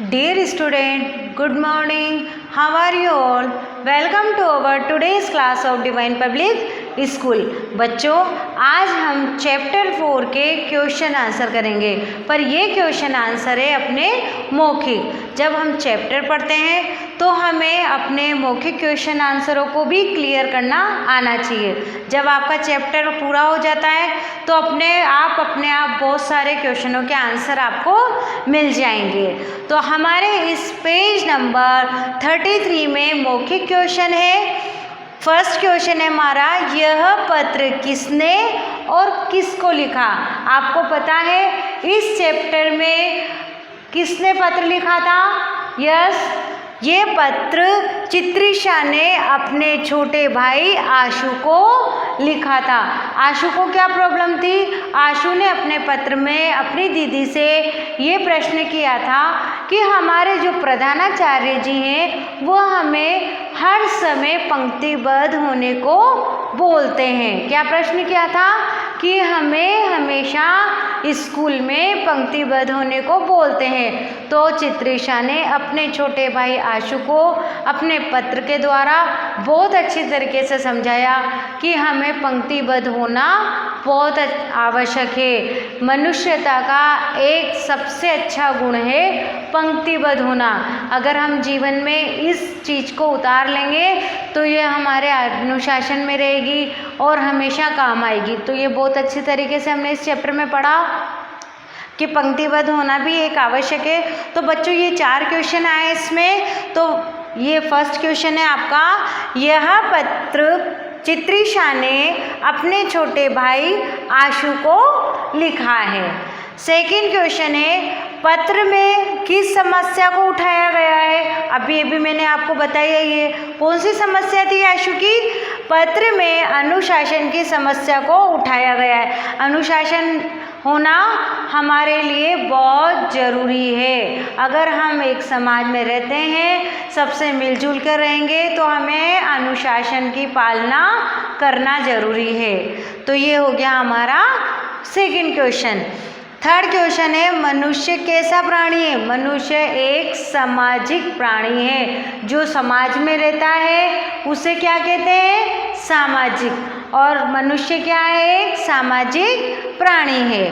Dear student, good morning. How are you all? Welcome to our today's class of Divine Public School. बच्चों, आज हम chapter 4 के question answer करेंगे, पर ये क्वेश्चन आंसर है अपने मौखिक। जब हम चैप्टर पढ़ते हैं तो हमें अपने मौखिक क्वेश्चन आंसरों को भी क्लियर करना आना चाहिए। जब आपका चैप्टर पूरा हो जाता है तो अपने आप बहुत सारे क्वेश्चनों के आंसर आपको मिल जाएंगे। तो हमारे इस पेज नंबर 33 में मौखिक क्वेश्चन है। फर्स्ट क्वेश्चन है हमारा, यह पत्र किसने और किसको लिखा। आपको पता है इस चैप्टर में किसने पत्र लिखा था? यस, ये पत्र चित्रिशा ने अपने छोटे भाई आशु को लिखा था। आशु को क्या प्रॉब्लम थी? आशु ने अपने पत्र में अपनी दीदी से ये प्रश्न किया था कि हमारे जो प्रधानाचार्य जी हैं वो हमें हर समय पंक्तिबद्ध होने को बोलते हैं। क्या प्रश्न किया था? कि हमें हमेशा स्कूल में पंक्तिबद्ध होने को बोलते हैं। तो चित्रिशा ने अपने छोटे भाई आशु को अपने पत्र के द्वारा बहुत अच्छी तरीके से समझाया कि हमें पंक्तिबद्ध होना बहुत आवश्यक है। मनुष्यता का एक सबसे अच्छा गुण है पंक्तिबद्ध होना। अगर हम जीवन में इस चीज़ को उतार लेंगे तो ये हमारे अनुशासन में रहेगी और हमेशा काम आएगी। तो ये बहुत अच्छी तरीके से हमने इस चैप्टर में पढ़ा कि पंक्तिबद्ध होना भी एक आवश्यक है। तो बच्चों ये 4 क्वेश्चन आए इसमें। तो ये फर्स्ट क्वेश्चन है आपका, यह पत्र चित्रिशा ने अपने छोटे भाई आशु को लिखा है। सेकंड क्वेश्चन है, पत्र में किस समस्या को उठाया गया है। अभी मैंने आपको बताया ये कौन सी समस्या थी आशु की? पत्र में अनुशासन की समस्या को उठाया गया है। अनुशासन होना हमारे लिए बहुत ज़रूरी है। अगर हम एक समाज में रहते हैं, सबसे मिलजुल कर रहेंगे तो हमें अनुशासन की पालना करना ज़रूरी है। तो ये हो गया हमारा सेकंड क्वेश्चन। थर्ड क्वेश्चन है, मनुष्य कैसा प्राणी है। मनुष्य एक सामाजिक प्राणी है। जो समाज में रहता है उसे क्या कहते हैं? सामाजिक। और मनुष्य क्या है? एक सामाजिक प्राणी है।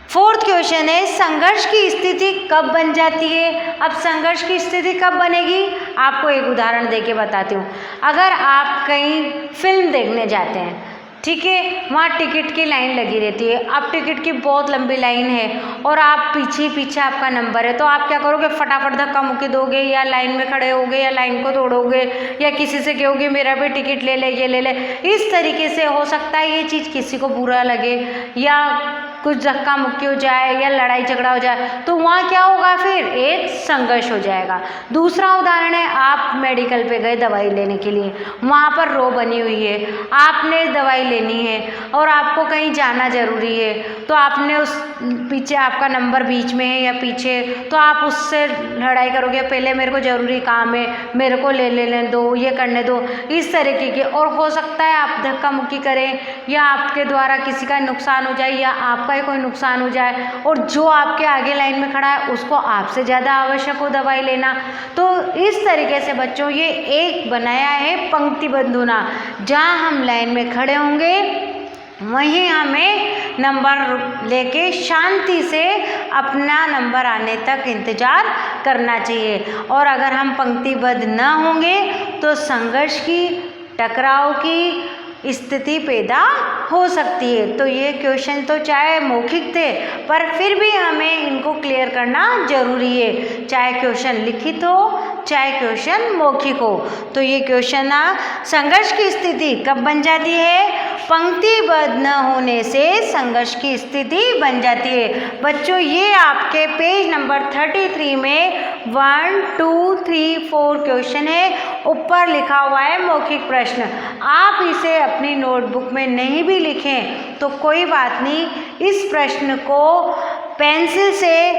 फोर्थ क्वेश्चन है, संघर्ष की स्थिति कब बन जाती है। अब संघर्ष की स्थिति कब बनेगी आपको एक उदाहरण देके बताती हूँ। अगर आप कहीं फिल्म देखने जाते हैं, ठीक है, वहाँ टिकट की लाइन लगी रहती है। अब टिकट की बहुत लंबी लाइन है और आप पीछे आपका नंबर है, तो आप क्या करोगे? फटाफट धक्का मुक्की दोगे या लाइन में खड़े होगे या लाइन को तोड़ोगे या किसी से कहोगे मेरा भी टिकट ले ले, ये ले ले। इस तरीके से हो सकता है ये चीज़ किसी को बुरा लगे या कुछ धक्का मुक्की हो जाए या लड़ाई झगड़ा हो जाए, तो वहाँ क्या होगा? फिर एक संघर्ष हो जाएगा। दूसरा उदाहरण है, आप मेडिकल पे गए दवाई लेने के लिए, वहाँ पर रो बनी हुई है, आपने दवाई लेनी है और आपको कहीं जाना ज़रूरी है, तो आपने उस पीछे आपका नंबर बीच में है या पीछे, तो आप उससे लड़ाई करोगे, पहले मेरे को ज़रूरी काम है, मेरे को ले लेने दो, ये करने दो, इस तरीके के। और हो सकता है आप धक्का मुक्की करें या आपके द्वारा किसी का नुकसान हो जाए या आपका कोई नुकसान हो जाए और जो आपके आगे लाइन में खड़ा है उसको आपसे ज़्यादा आवश्यक हो दवाई लेना। तो इस तरीके से बच्चों ये एक बनाया है पंक्तिबद्ध होना। जहाँ हम लाइन में खड़े होंगे वहीं हमें नंबर लेके शांति से अपना नंबर आने तक इंतज़ार करना चाहिए। और अगर हम पंक्तिबद्ध न होंगे तो संघर्ष की, टकराव की स्थिति पैदा हो सकती है। तो ये क्वेश्चन तो चाहे मौखिक थे पर फिर भी हमें इनको क्लियर करना जरूरी है, चाहे क्वेश्चन लिखित हो चाहे क्वेश्चन मौखिक हो। तो ये क्वेश्चन संघर्ष की स्थिति कब बन जाती है? पंक्तिबद्ध न होने से संघर्ष की स्थिति बन जाती है। बच्चों ये आपके पेज नंबर 33 में 1, 2, 3, 4 क्वेश्चन है। ऊपर लिखा हुआ है मौखिक प्रश्न। आप इसे अपनी नोटबुक में नहीं भी लिखें तो कोई बात नहीं, इस प्रश्न को पेंसिल से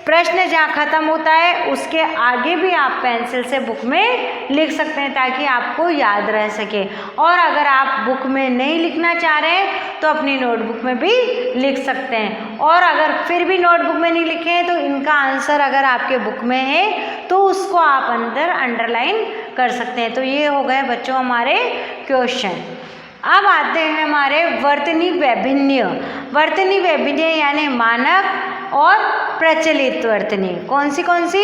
प्रश्न जहाँ ख़त्म होता है उसके आगे भी आप पेंसिल से बुक में लिख सकते हैं ताकि आपको याद रह सके। और अगर आप बुक में नहीं लिखना चाह रहे हैं तो अपनी नोटबुक में भी लिख सकते हैं। और अगर फिर भी नोटबुक में नहीं लिखे हैं तो इनका आंसर अगर आपके बुक में है तो उसको आप अंदर अंडरलाइन कर सकते हैं। तो ये हो गए बच्चों हमारे क्वेश्चन। अब आते हैं हमारे वर्तनी वैभिन्य। वर्तनी वैभिन्य यानी मानक और प्रचलित वर्तनी। कौन सी?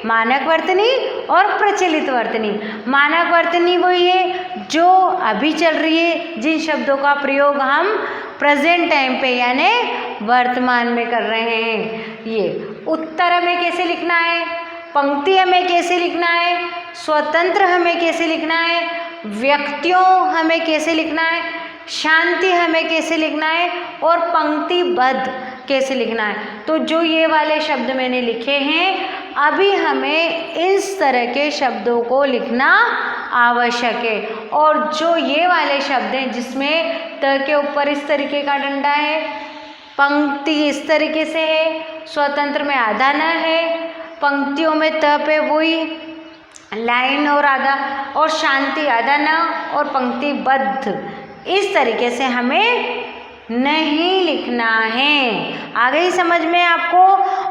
मानक वर्तनी और प्रचलित वर्तनी। मानक वर्तनी वही है जो अभी चल रही है, जिन शब्दों का प्रयोग हम प्रेजेंट टाइम पे यानी वर्तमान में कर रहे हैं। ये उत्तर हमें कैसे लिखना है, पंक्ति हमें कैसे लिखना है, स्वतंत्र हमें कैसे लिखना है, व्यक्तियों हमें कैसे लिखना है, शांति हमें कैसे लिखना है और पंक्तिबद्ध कैसे लिखना है। तो जो ये वाले शब्द मैंने लिखे हैं अभी हमें इस तरह के शब्दों को लिखना आवश्यक है। और जो ये वाले शब्द हैं जिसमें त के ऊपर इस तरीके का डंडा है, पंक्ति इस तरीके से है, स्वतंत्र में आधा न है, पंक्तियों में त पे वही लाइन और आधा, और शांति आधा न और पंक्तिबद्ध, इस तरीके से हमें नहीं लिखना है। आ गई समझ में आपको?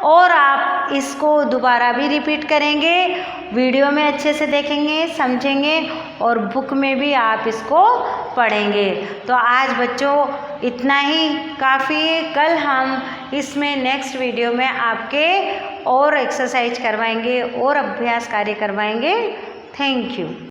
और आप इसको दोबारा भी रिपीट करेंगे, वीडियो में अच्छे से देखेंगे, समझेंगे और बुक में भी आप इसको पढ़ेंगे। तो आज बच्चों इतना ही काफ़ी है। कल हम इसमें नेक्स्ट वीडियो में आपके और एक्सरसाइज करवाएंगे और अभ्यास कार्य करवाएंगे। Thank you.